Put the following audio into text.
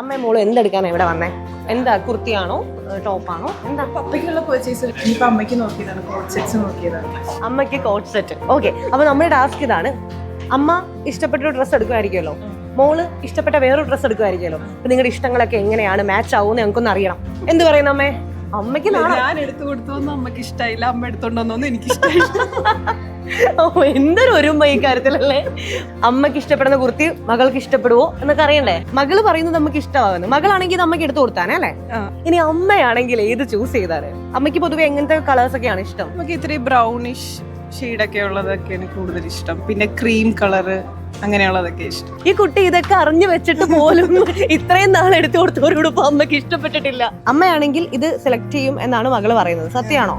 അമ്മയും മോളും എന്തെടുക്കാനാണ് ഇവിടെ വന്നേ? എന്താ, കുർത്തിയാണോ ടോപ്പാണോ എന്താ? പപ്പയ്ക്കുള്ള പർച്ചേസ് ഇനിയിപ്പോൾ അമ്മയ്ക്ക് നോക്കിയതാണ്, കോട്ട് സെറ്റ്സ് നോക്കിയതാണ്. അമ്മയ്ക്ക് കോട്ട് സെറ്റ്. ഓക്കെ, അപ്പൊ നമ്മുടെ ടാസ്ക് ഇതാണ്. അമ്മ ഇഷ്ടപ്പെട്ട ഒരു ഡ്രസ്സ് എടുക്കുമായിരിക്കുമല്ലോ, മോള് ഇഷ്ടപ്പെട്ട വേറൊരു ഡ്രസ്സ് എടുക്കുമായിരിക്കുമല്ലോ. അപ്പൊ നിങ്ങളുടെ ഇഷ്ടങ്ങളൊക്കെ എങ്ങനെയാണ്, മാച്ച് ആവുമെന്ന് ഞങ്ങൾക്കൊന്ന് അറിയണം. എന്ത് പറയുന്നു അമ്മേ? അമ്മയ്ക്ക് ഞാൻ എടുത്തു കൊടുത്തോന്നും അമ്മയ്ക്ക് ഇഷ്ടമായില്ല, അമ്മ എടുത്തോണ്ടോന്നൊന്നും എനിക്ക് ഇഷ്ടമായില്ല. ഓ, എന്തൊരു ഒരുമ്പ ഈ കാര്യത്തിലല്ലേ. അമ്മയ്ക്ക് ഇഷ്ടപ്പെടുന്ന കുർത്തി മകൾക്ക് ഇഷ്ടപ്പെടുവോ എന്നൊക്കെ അറിയണ്ടേ? മകള് പറയുന്നത് നമുക്ക് ഇഷ്ടമാകുന്നു, മകളാണെങ്കിൽ ഇത് അമ്മയ്ക്ക് എടുത്തു കൊടുത്താനേ അല്ലേ? ഇനി അമ്മയാണെങ്കിൽ ഏത് ചൂസ് ചെയ്താല്? അമ്മയ്ക്ക് പൊതുവെ എങ്ങനത്തെ കളേഴ്സ് ഒക്കെയാണ് ഇഷ്ടം? നമുക്ക് ഇത്രയും ബ്രൗണിഷ് ഷെയ്ഡൊക്കെ ഉള്ളതൊക്കെയാണ് കൂടുതൽ ഇഷ്ടം. പിന്നെ ക്രീം കളറ് അങ്ങനെയുള്ളതൊക്കെ ഇഷ്ടം. ഈ കുട്ടി ഇതൊക്കെ അറിഞ്ഞു വെച്ചിട്ട് പോലും ഇത്രയും നാൾ എടുത്തു കൊടുത്തവരോടൊപ്പം അമ്മയ്ക്ക് ഇഷ്ടപ്പെട്ടിട്ടില്ല. അമ്മയാണെങ്കിൽ ഇത് സെലക്ട് ചെയ്യും എന്നാണ് മകള് പറയുന്നത്, സത്യമാണോ?